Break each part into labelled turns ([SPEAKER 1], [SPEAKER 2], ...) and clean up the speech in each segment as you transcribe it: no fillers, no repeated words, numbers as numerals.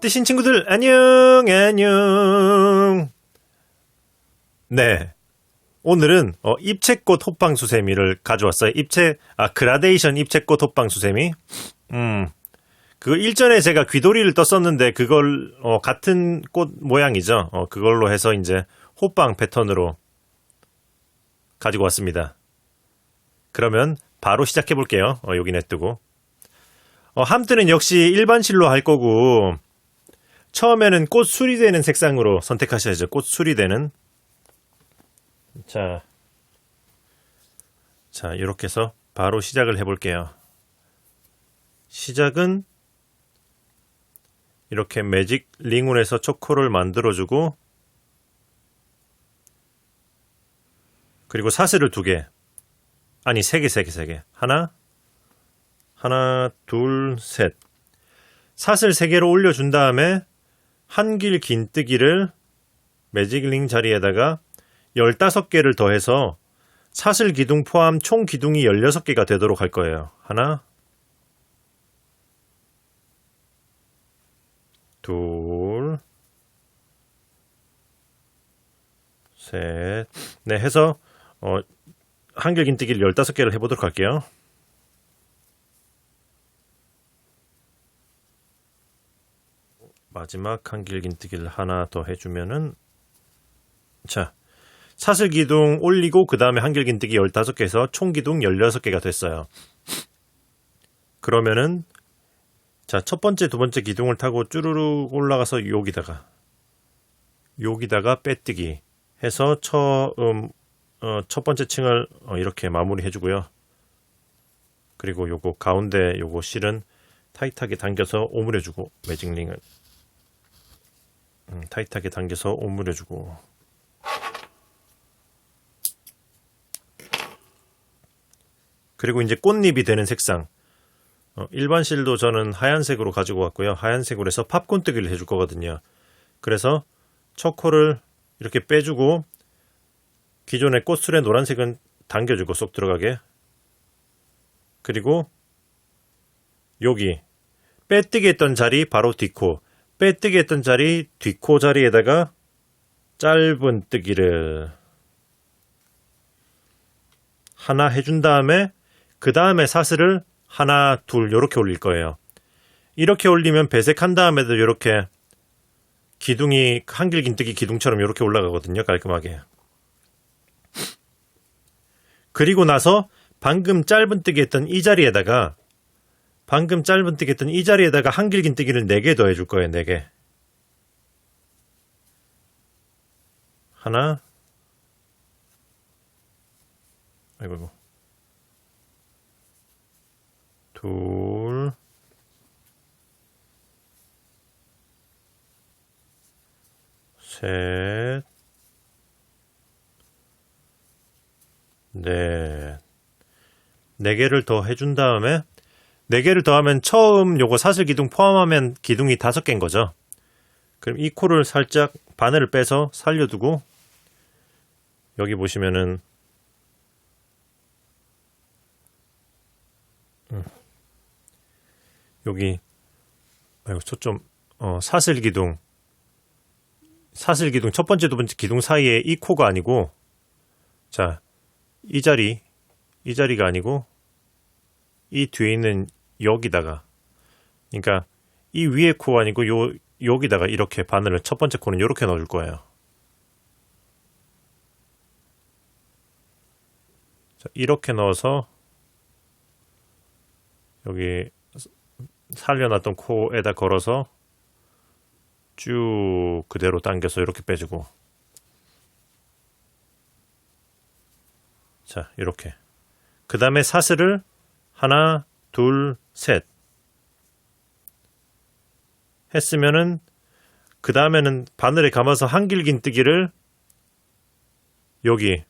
[SPEAKER 1] 뜨신 친구들 안녕. 네, 오늘은 입체꽃 호빵수세미를 가져왔어요. 그라데이션 입체꽃 호빵수세미. 그 일전에 제가 귀돌이를 떴었는데 그걸 같은 꽃 모양이죠. 그걸로 해서 이제 호빵 패턴으로 가지고 왔습니다. 그러면 바로 시작해 볼게요. 여기 냅두고. 함트는 역시 일반 실로 할 거고, 처음에는 꽃 수리되는 색상으로 선택하셔야죠. 꽃 수리되는. 자, 이렇게 해서 바로 시작을 해볼게요. 시작은 이렇게 매직 링으로 해서 초코를 만들어주고, 그리고 사슬을 2개. 아니, 3개. 하나, 둘, 셋. 사슬 3개로 올려준 다음에 한길 긴뜨기를 매직링 자리에다가 15개를 더해서 사슬 기둥 포함 총 기둥이 16개가 되도록 할 거예요. 하나, 둘, 셋. 네, 해서 한길 긴뜨기를 15개를 해보도록 할게요. 마지막 한길 긴뜨기를 하나 더 해주면은, 자, 사슬 기둥 올리고 그 다음에 한길 긴뜨기 15개에서 총 기둥 16개가 됐어요. 그러면은, 자, 첫 번째, 두 번째 기둥을 타고 쭈루룩 올라가서 여기다가 빼뜨기 해서 첫 번째 층을 이렇게 마무리 해주고요. 그리고 요거 가운데 요거 실은 타이트하게 당겨서 오므려주고, 매직링을 타이트하게 당겨서 오므려주고, 그리고 이제 꽃잎이 되는 색상, 일반 실도 저는 하얀색으로 가지고 왔고요. 하얀색으로 해서 팝콘뜨기를 해줄 거거든요. 그래서 초코를 이렇게 빼주고, 기존의 꽃술의 노란색은 당겨주고 쏙 들어가게. 그리고 여기 빼뜨기 했던 자리 바로 뒷코, 빼뜨기 했던 자리 뒷코 자리에다가 짧은 뜨기를 하나 해준 다음에, 그 다음에 사슬을 하나, 둘 이렇게 올릴 거예요. 이렇게 올리면 배색한 다음에도 이렇게 기둥이 한길 긴뜨기 기둥처럼 이렇게 올라가거든요. 깔끔하게. 그리고 나서 방금 짧은 뜨기 했던 이 자리에다가 한길 긴뜨기를 4개 더 해줄 거예요. 4개. 하나, 아이고, 둘, 셋, 넷. 4개를 더 해준 다음에, 4개를 더하면 처음 요거 사슬 기둥 포함하면 기둥이 5개인 거죠. 그럼 이 코를 살짝 바늘을 빼서 살려두고, 여기 보시면은 여기 초점 사슬 기둥 첫 번째 두 번째 기둥 사이에 이 코가 아니고, 자, 이 자리가 아니고 이 뒤에 있는 여기다가, 그러니까 이 위에 코가 아니고 여기다가 이렇게 바늘을, 첫 번째 코는 이렇게 넣어줄 거예요. 자, 이렇게 넣어서 여기 살려놨던 코에다 걸어서 쭉 그대로 당겨서 이렇게 빼주고, 자, 이렇게. 그 다음에 사슬을 하나, 둘, 셋 했으면은, 그 다음에는 바늘에 감아서 한길 긴뜨기를 여기,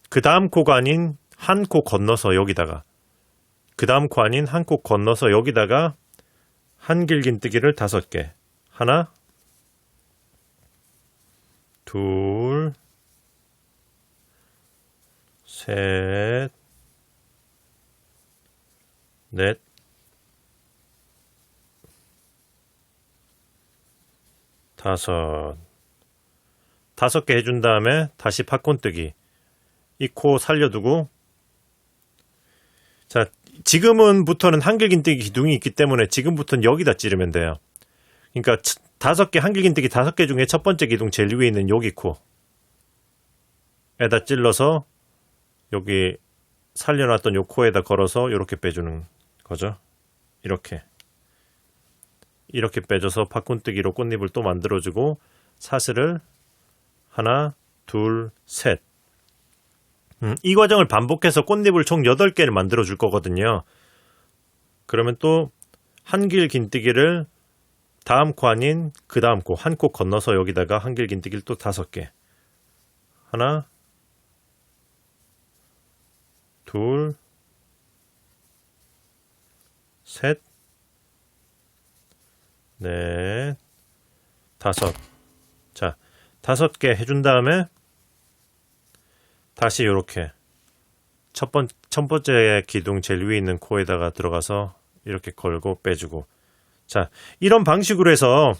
[SPEAKER 1] 그 다음 코가 아닌 한 코 건너서 여기다가, 그 다음 코 아닌 한 코 건너서 여기다가 한길 긴뜨기를 5개. 하나, 둘, 셋, 넷, 다섯. 5개 해준 다음에 다시 팝콘 뜨기. 이 코 살려두고. 자, 지금부터는 한길긴뜨기 기둥이 있기 때문에 지금부터는 여기다 찌르면 돼요. 그러니까 5개 한길긴뜨기 5개 중에 첫 번째 기둥 제일 위에 있는 여기 코에다 찔러서 여기 살려놨던 요 코에다 걸어서 이렇게 빼주는 거죠. 이렇게 빼줘서 팝콘뜨기로 꽃잎을 또 만들어주고 사슬을 하나, 둘, 셋. 이 과정을 반복해서 꽃잎을 총 8개를 만들어 줄 거거든요. 그러면 또 한길긴뜨기를 다음 코 아닌 그 다음 코, 한 코 건너서 여기다가 한길긴뜨기를 또 5개. 하나, 둘, 셋, 넷, 다섯. 자, 5개 해준 다음에 다시 이렇게 첫 번째 기둥 제일 위에 있는 코에다가 들어가서 이렇게 걸고 빼주고. 자, 이런 방식으로 해서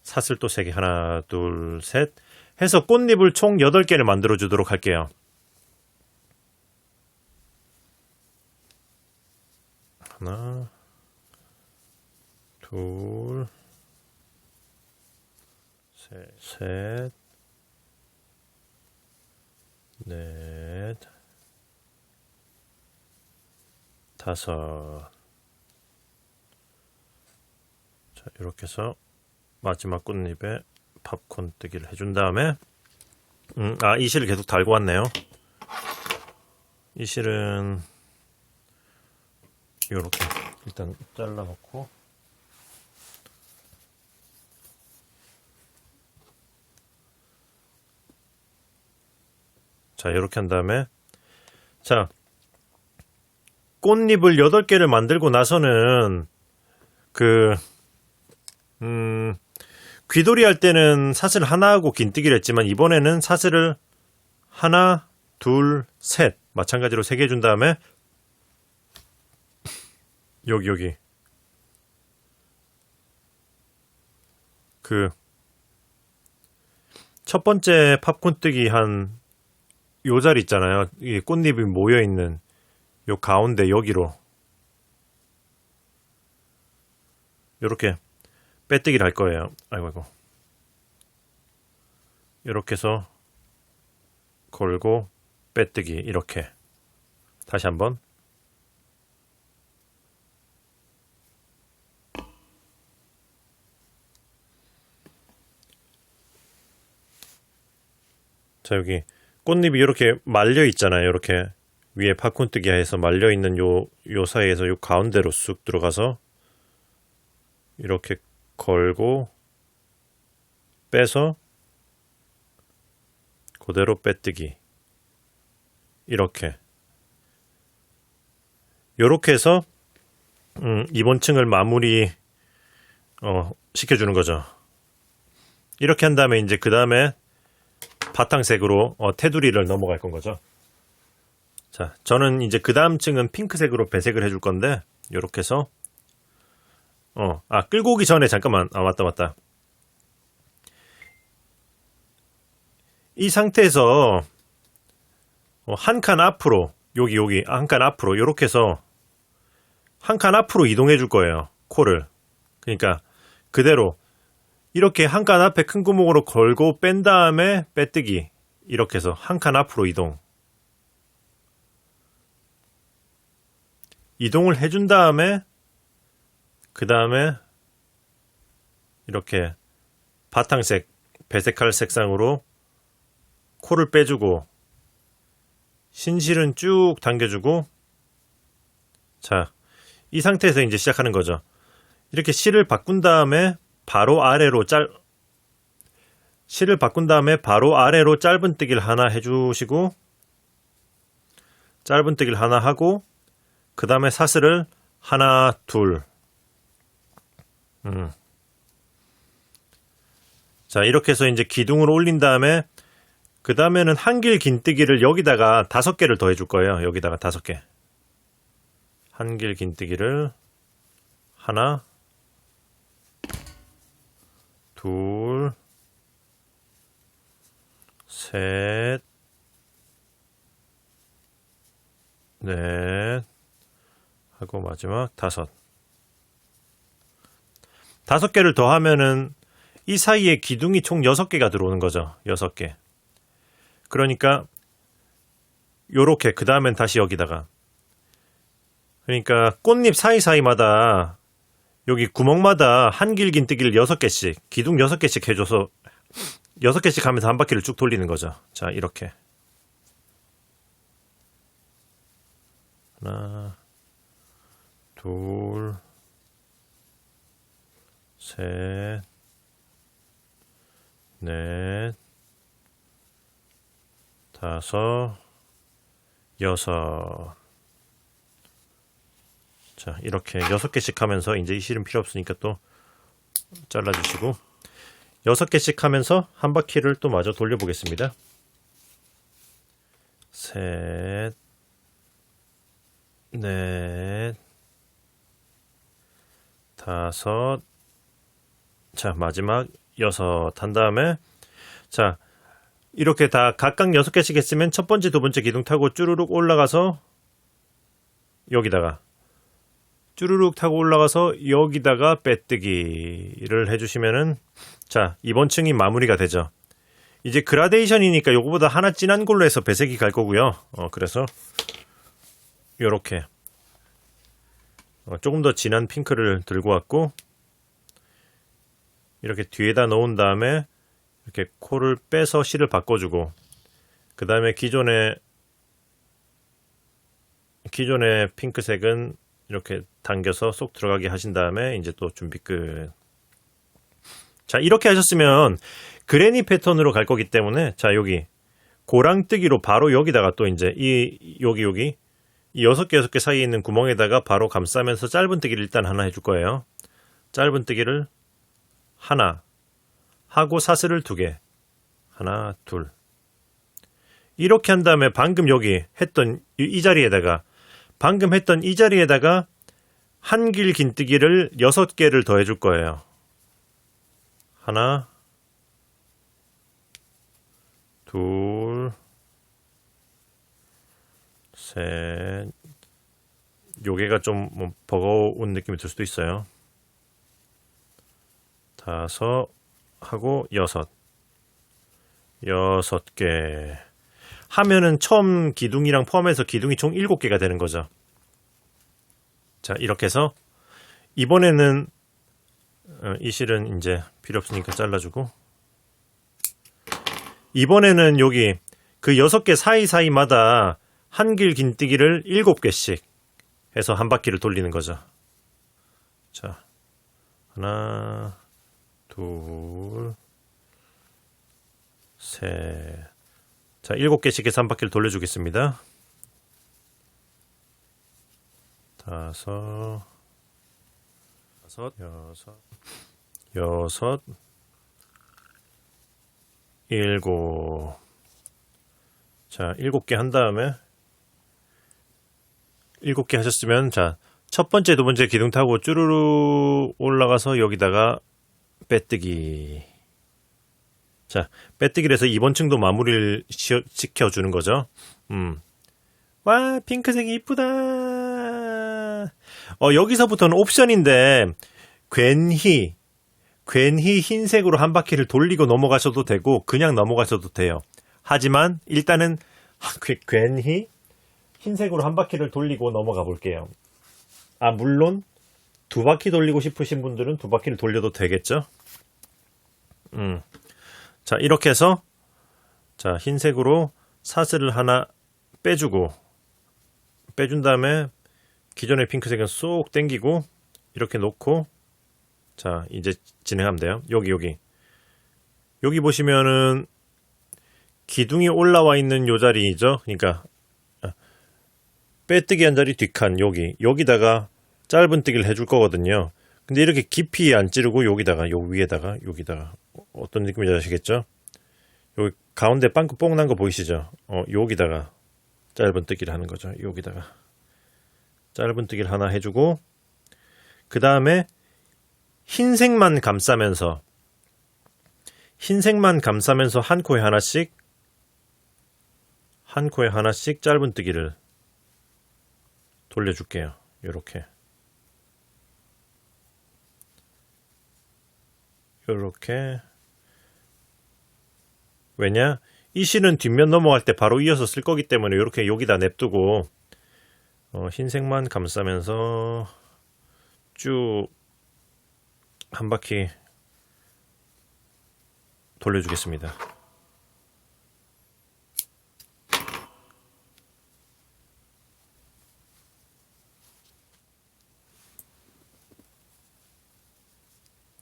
[SPEAKER 1] 사슬 또 3개, 하나, 둘, 셋 해서 꽃잎을 총 8개를 만들어 주도록 할게요. 하나, 둘, 셋, 넷, 다섯. 자, 이렇게 해서 마지막 꽃잎에 팝콘 뜨기를 해준 다음에 이 실을 계속 달고 왔네요. 이 실은 이렇게 일단 잘라놓고 자, 이렇게 한 다음에 자, 꽃잎을 8개를 만들고 나서는 귀돌이 할 때는 사슬 하나하고 긴뜨기를 했지만 이번에는 사슬을 하나, 둘, 셋 마찬가지로 3개 준 다음에 여기 첫 번째 팝콘 뜨기 한 요 자리 있잖아요. 이 꽃잎이 모여있는 요 가운데 여기로 요렇게 빼뜨기를 할 거예요. 아이고. 요렇게 해서 걸고 빼뜨기 이렇게. 다시 한번. 자, 여기 꽃잎이 이렇게 말려 있잖아요. 이렇게 위에 팝콘 뜨기 해서 말려 있는 요 사이에서 요 가운데로 쑥 들어가서 이렇게 걸고 빼서 그대로 빼뜨기. 이렇게 해서 이번 층을 마무리 시켜주는 거죠. 이렇게 한 다음에 이제 그 다음에 바탕색으로 테두리를 넘어갈 건 거죠. 자, 저는 이제 그 다음 층은 핑크색으로 배색을 해줄 건데 이렇게 해서 끌고 오기 전에 잠깐만. 맞다. 이 상태에서 한 칸 앞으로 여기 한 칸 앞으로 이렇게 해서 한 칸 앞으로 이동해 줄 거예요. 코를. 그러니까 그대로 이렇게 한 칸 앞에 큰 구멍으로 걸고 뺀 다음에 빼뜨기. 이렇게 해서 한 칸 앞으로 이동을 해준 다음에 그 다음에 이렇게 바탕색 배색할 색상으로 코를 빼주고 신실은 쭉 당겨주고. 자, 이 상태에서 이제 시작하는 거죠. 이렇게 실을 바꾼 다음에 바로 아래로 짧은뜨기를 하나 해주시고 짧은뜨기를 하나 하고 그 다음에 사슬을 하나, 둘. 자, 이렇게 해서 이제 기둥을 올린 다음에 그 다음에는 한길 긴뜨기를 여기다가 5개를 더해 줄 거예요. 여기다가 5개. 한길 긴뜨기를 하나, 둘, 셋, 넷, 하고 마지막 5. 5개를 더하면은 이 사이에 기둥이 총 6개가 들어오는 거죠. 6개. 그러니까 요렇게 그 다음엔 다시 여기다가, 그러니까 꽃잎 사이사이마다 여기 구멍마다 한길 긴뜨기를 6개씩, 기둥 6개씩 해줘서 6개씩 하면서 한 바퀴를 쭉 돌리는 거죠. 자, 이렇게 하나, 둘, 셋, 넷, 5, 6. 자, 이렇게 6개씩 하면서 이제 이 실은 필요 없으니까 또 잘라주시고 6개씩 하면서 한 바퀴를 또 마저 돌려보겠습니다. 셋, 넷, 5. 자, 마지막 6 한 다음에, 자, 이렇게 다 각각 6개씩 했으면 첫 번째, 두 번째 기둥 타고 쭈루룩 올라가서 여기다가 쭈루룩 타고 올라가서 여기다가 빼뜨기를 해주시면은, 자, 이번 층이 마무리가 되죠. 이제 그라데이션이니까 요거보다 하나 진한 걸로 해서 배색이 갈 거고요. 그래서 요렇게 조금 더 진한 핑크를 들고 왔고, 이렇게 뒤에다 놓은 다음에 이렇게 코를 빼서 실을 바꿔주고, 그 다음에 기존의 핑크색은 이렇게 당겨서 쏙 들어가게 하신 다음에 이제 또 준비 끝. 자, 이렇게 하셨으면 그레니 패턴으로 갈 거기 때문에, 자, 여기 고랑뜨기로 바로 여기다가 또 이제 여기 이 6개 사이에 있는 구멍에다가 바로 감싸면서 짧은 뜨기를 일단 하나 해줄 거예요. 짧은 뜨기를 하나 하고 사슬을 2개. 하나, 둘. 이렇게 한 다음에 방금 여기 했던 이 자리에다가, 방금 했던 이 자리에다가 한길 긴뜨기를 6개를 더해 줄 거예요. 하나, 둘, 셋. 요게가 좀 버거운 느낌이 들 수도 있어요. 5 하고 6. 6개 하면은 처음 기둥이랑 포함해서 기둥이 총 7개가 되는 거죠. 자, 이렇게 해서 이번에는 이 실은 이제 필요 없으니까 잘라주고, 이번에는 여기 그 6개 사이사이마다 한길 긴뜨기를 7개씩 해서 한 바퀴를 돌리는 거죠. 자, 하나, 둘, 셋. 자, 7개씩 해서 한 바퀴를 돌려주겠습니다. 5, 6, 7. 자, 7개 한 다음에 7개 하셨으면, 자, 첫 번째, 두 번째 기둥 타고 쭈루루 올라가서 여기다가 빼뜨기. 자, 빼뜨기를 해서 이번 층도 마무리를 시켜주는 거죠. 와, 핑크색이 이쁘다. 여기서부터는 옵션인데, 괜히 흰색으로 한 바퀴를 돌리고 넘어가셔도 되고, 그냥 넘어가셔도 돼요. 하지만, 일단은, 괜히 흰색으로 한 바퀴를 돌리고 넘어가 볼게요. 물론, 2바퀴 돌리고 싶으신 분들은 2바퀴를 돌려도 되겠죠? 자, 이렇게 해서, 자, 흰색으로 사슬을 하나 빼준 다음에 기존의 핑크색은 쏙 당기고 이렇게 놓고, 자, 이제 진행하면 돼요. 여기 보시면은 기둥이 올라와 있는 요 자리죠. 그러니까 빼뜨기 한 자리 뒷칸, 여기다가 짧은 뜨기를 해줄 거거든요. 근데 이렇게 깊이 안 찌르고 여기다가, 요 위에다가, 여기다가 어떤 느낌인지 아시겠죠? 여기 가운데 빵꾸 뽕 난 거 보이시죠? 여기다가 짧은뜨기를 하는 거죠. 여기다가 짧은뜨기를 하나 해주고, 그 다음에 흰색만 감싸면서 한 코에 하나씩 짧은뜨기를 돌려줄게요. 요렇게 왜냐? 이 실은 뒷면 넘어갈 때 바로 이어서 쓸 거기 때문에 이렇게 여기다 냅두고 흰색만 감싸면서 쭉 한 바퀴 돌려주겠습니다.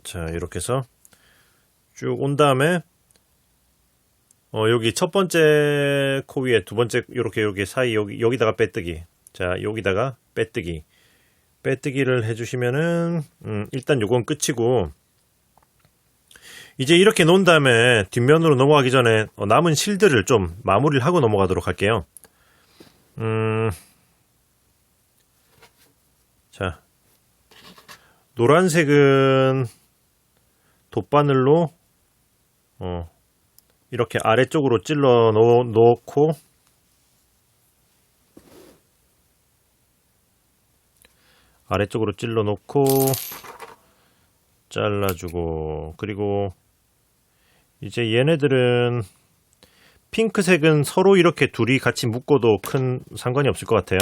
[SPEAKER 1] 자, 이렇게 해서 쭉 온 다음에 여기 첫 번째 코 위에 두 번째 요렇게 사이 여기다가 빼뜨기. 자, 여기다가 빼뜨기를 해주시면은 일단 요건 끝이고, 이제 이렇게 놓은 다음에 뒷면으로 넘어가기 전에 남은 실들을 좀 마무리를 하고 넘어가도록 할게요. 자, 노란색은 돗바늘로 이렇게 아래쪽으로 찔러 놓고, 잘라주고, 그리고 이제 얘네들은 핑크색은 서로 이렇게 둘이 같이 묶어도 큰 상관이 없을 것 같아요.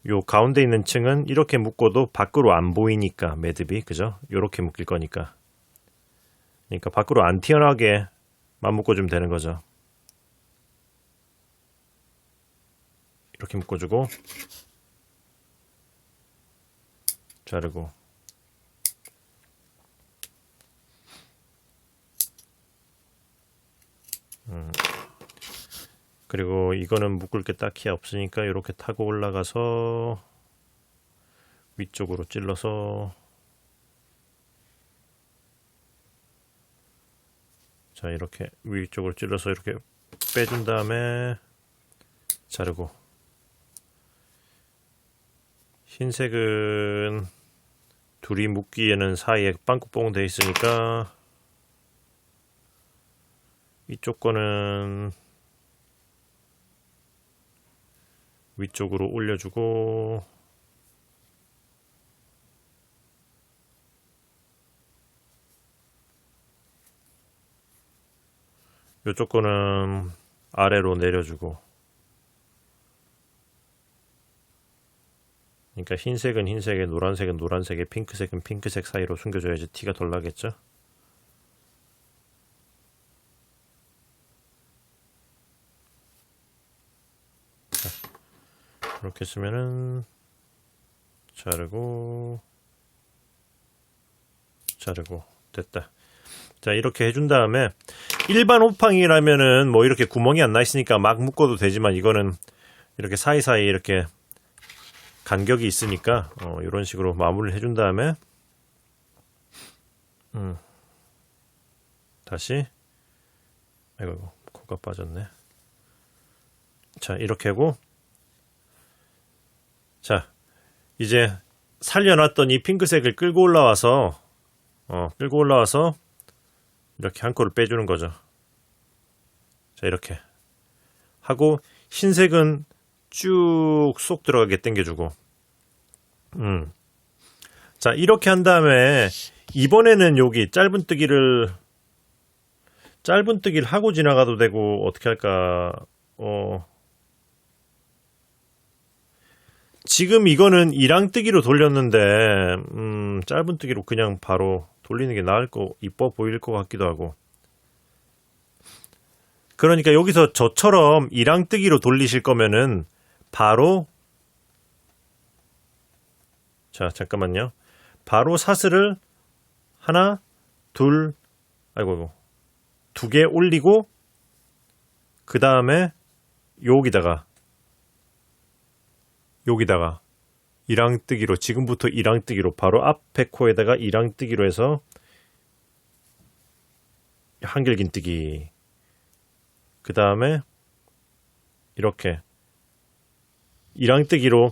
[SPEAKER 1] 요 가운데 있는 층은 이렇게 묶어도 밖으로 안 보이니까, 매듭이, 그죠? 요렇게 묶일 거니까. 그러니까 밖으로 안 튀어나가게만 묶어주면 되는 거죠. 이렇게 묶어주고, 자르고, 그리고 이거는 묶을 게 딱히 없으니까 이렇게 타고 올라가서 위쪽으로 찔러서, 자, 이렇게 위쪽으로 찔러서 이렇게 빼준 다음에 자르고, 흰색은 둘이 묶기에는 사이에 빵꾸뽕 돼 있으니까 이쪽 거는 위쪽으로 올려주고, 이쪽 거는 아래로 내려주고, 그러니까 흰색은 흰색에, 노란색은 노란색에, 핑크색은 핑크색 사이로 숨겨줘야지 티가 덜 나겠죠? 자, 이렇게 쓰면은 자르고 됐다. 자, 이렇게 해준 다음에 일반 호팡이라면은 뭐 이렇게 구멍이 안 나 있으니까 막 묶어도 되지만, 이거는 이렇게 사이사이 이렇게 간격이 있으니까 이런 식으로 마무리를 해준 다음에 다시, 아이고 코가 빠졌네. 자, 이렇게 하고, 자, 이제 살려놨던 이 핑크색을 끌고 올라와서 이렇게 한 코를 빼주는 거죠. 자, 이렇게 하고 흰색은 쭉 쏙 들어가게 당겨주고, 자, 이렇게 한 다음에 이번에는 여기 짧은뜨기를 하고 지나가도 되고, 어떻게 할까? 지금 이거는 이랑뜨기로 돌렸는데 짧은뜨기로 그냥 바로 돌리는 게 이뻐 보일 것 같기도 하고. 그러니까 여기서 저처럼 이랑뜨기로 돌리실 거면은 바로, 자, 잠깐만요. 바로 사슬을 하나, 둘, 두 개 올리고, 그 다음에 여기다가 이랑뜨기로, 지금부터 이랑뜨기로 바로 앞에 코에다가 이랑뜨기로 해서 한길긴뜨기. 그 다음에 이렇게 이랑뜨기로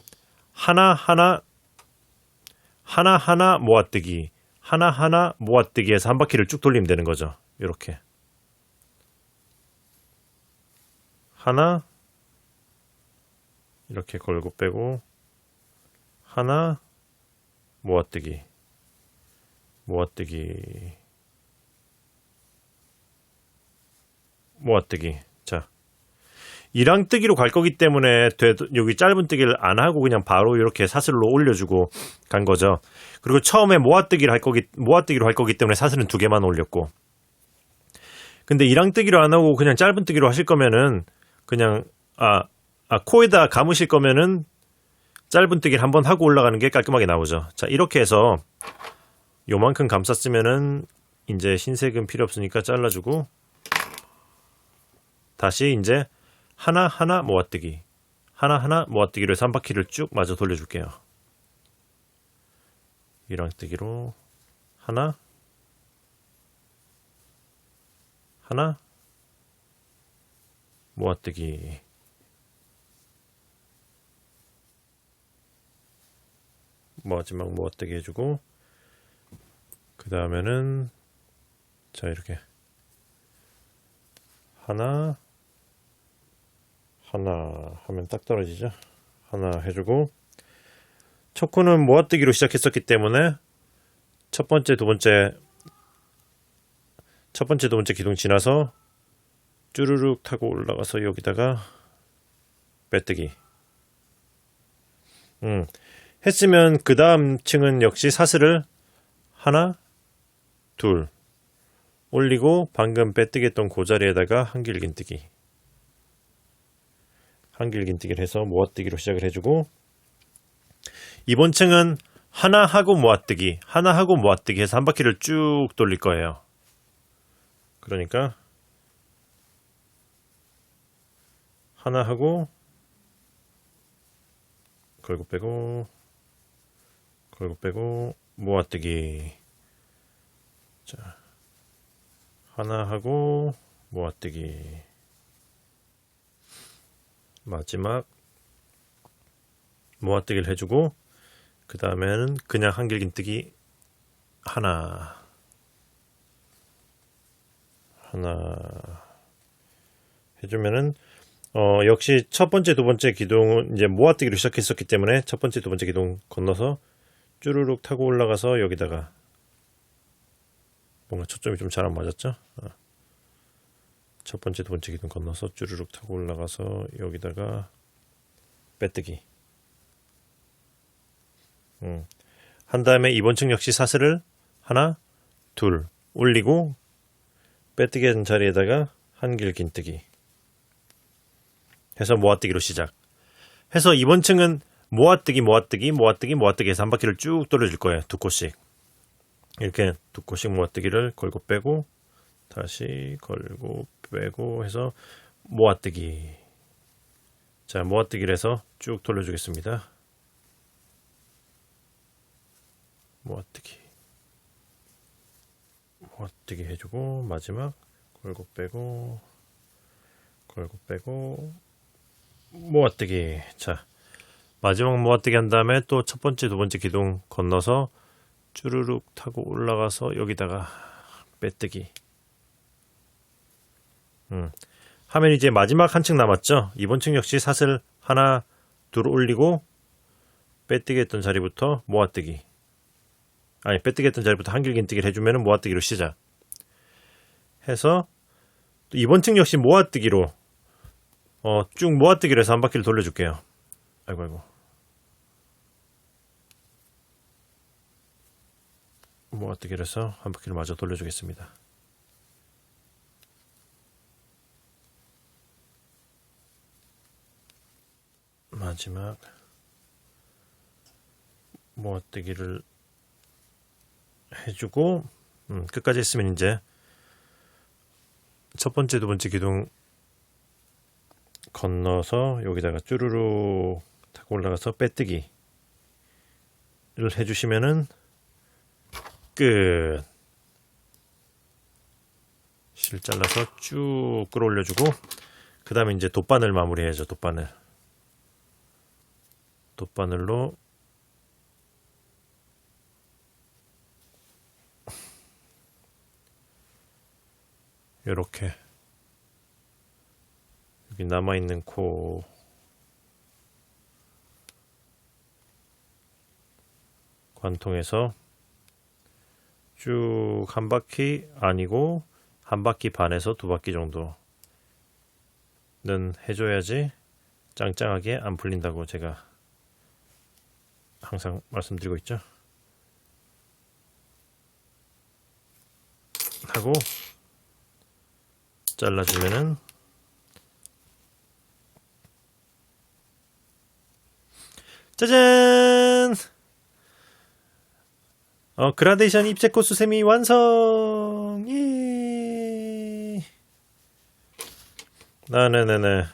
[SPEAKER 1] 하나하나 모아뜨기, 하나하나 모아뜨기에서 한 바퀴를 쭉 돌리면 되는 거죠. 이렇게 하나 이렇게 걸고 빼고 하나 모아뜨기, 모아뜨기, 모아뜨기. 자, 이랑뜨기로 갈 거기 때문에 여기 짧은 뜨기를 안 하고 그냥 바로 이렇게 사슬로 올려주고 간 거죠. 그리고 처음에 모아뜨기로 할 거기 때문에 사슬은 2개만 올렸고. 근데 이랑뜨기로 안 하고 그냥 짧은 뜨기로 하실 거면은 그냥 코에다 감으실 거면은 짧은 뜨기를 한번 하고 올라가는 게 깔끔하게 나오죠. 자, 이렇게 해서 요만큼 감쌌으면은 이제 흰색은 필요 없으니까 잘라주고 다시 이제 하나하나 모아뜨기, 하나하나 모아뜨기로 해서 한 바퀴를 쭉 마저 돌려줄게요. 이랑뜨기로 하나 모아뜨기, 마지막 모아뜨기 해주고 그 다음에는 자 이렇게 하나 하면 딱 떨어지죠. 하나 해주고 첫 코는 모아뜨기로 시작했었기 때문에 첫 번째, 두 번째 기둥 지나서 쭈루룩 타고 올라가서 여기다가 빼뜨기. 했으면 그 다음 층은 역시 사슬을 하나, 둘 올리고 방금 빼뜨기 했던 그 자리에다가 한길긴뜨기. 한길긴뜨기를 해서 모아뜨기로 시작을 해주고 이번 층은 하나 하고 모아뜨기, 하나 하고 모아뜨기 해서 한 바퀴를 쭉 돌릴 거예요. 그러니까 하나 하고 걸고 빼고 걸고 빼고 모아뜨기. 자, 하나 하고 모아뜨기. 마지막 모아뜨기를 해주고 그 다음에는 그냥 한길긴뜨기 하나 해주면은 역시 첫 번째, 두 번째 기둥은 이제 모아뜨기로 시작했었기 때문에 첫 번째, 두 번째 기둥 건너서 쭈루룩 타고 올라가서 여기다가 뭔가 초점이 좀 잘 안 맞았죠? 첫 번째, 두 번째 기둥 건너서 쭈루룩 타고 올라가서 여기다가 빼뜨기. 한 다음에 이번 층 역시 사슬을 하나, 둘 올리고 빼뜨기 한 자리에다가 한길긴뜨기 해서 모아뜨기로 시작. 해서 이번 층은 모아뜨기 해서 한 바퀴를 쭉 돌려줄 거예요. 2코씩. 이렇게 2코씩 모아뜨기를 걸고 빼고 다시 걸고 빼고 해서 모아뜨기. 자, 모아뜨기를 해서 쭉 돌려주겠습니다. 모아뜨기 해주고 마지막 걸고 빼고 모아뜨기. 자, 마지막 모아뜨기 한 다음에 또 첫 번째, 두 번째 기둥 건너서 쭈루룩 타고 올라가서 여기다가 빼뜨기. 하면 이제 마지막 한 층 남았죠. 이번 층 역시 사슬 하나, 둘 올리고 빼뜨기 했던 자리부터 모아뜨기. 빼뜨기 했던 자리부터 한길긴뜨기를 해주면 모아뜨기로 시작. 해서 또 이번 층 역시 모아뜨기로 쭉 모아뜨기로 해서 한 바퀴를 돌려줄게요. 아이고. 모아뜨기를 해서 한 바퀴를 마저 돌려주겠습니다. 마지막 모아뜨기를 해주고 끝까지 했으면 이제 첫 번째, 두 번째 기둥 건너서 여기다가 쭈루루 타고 올라가서 빼뜨기를 해주시면은 끝. 빗을 잘라서 쭉 끌어올려주고, 그 다음에 이제 돗바늘 마무리해야죠. 돗바늘로 요렇게 여기 남아있는 코 관통해서 쭉 한 바퀴 아니고 한 바퀴 반에서 두 바퀴 정도는 해줘야지 짱짱하게 안 풀린다고 제가 항상 말씀드리고 있죠. 하고 잘라주면은 짜잔! 그라데이션 입체코 수세미 완성! 예! 네네네.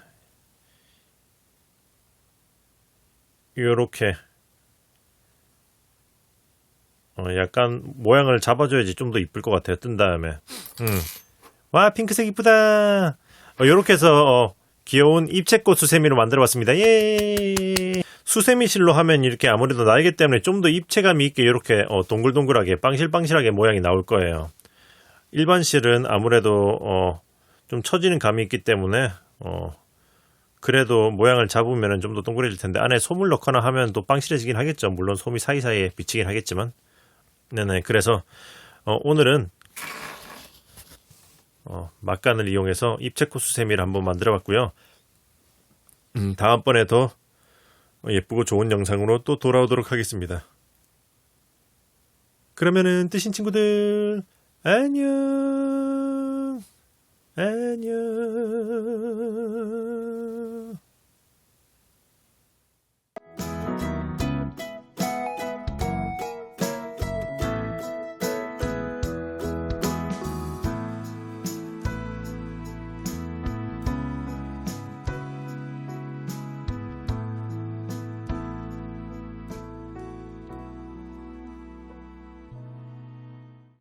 [SPEAKER 1] 요렇게 약간 모양을 잡아줘야지 좀 더 이쁠 것 같아요. 뜬 다음에. 와, 핑크색 이쁘다. 요렇게 해서 귀여운 입체꽃 수세미로 만들어봤습니다. 예. 수세미 실로 하면 이렇게 아무래도 날개 때문에 좀 더 입체감이 있게 이렇게 동글동글하게 빵실빵실하게 모양이 나올 거예요. 일반 실은 아무래도 좀 처지는 감이 있기 때문에 그래도 모양을 잡으면 좀 더 동그래질 텐데 안에 솜을 넣거나 하면 또 빵실해지긴 하겠죠. 물론 솜이 사이사이에 비치긴 하겠지만. 네네. 그래서 오늘은 막간을 이용해서 입체코 수세미를 한번 만들어 봤고요. 다음번에 더 예쁘고 좋은 영상으로 또 돌아오도록 하겠습니다. 그러면은 뜨신 친구들 안녕.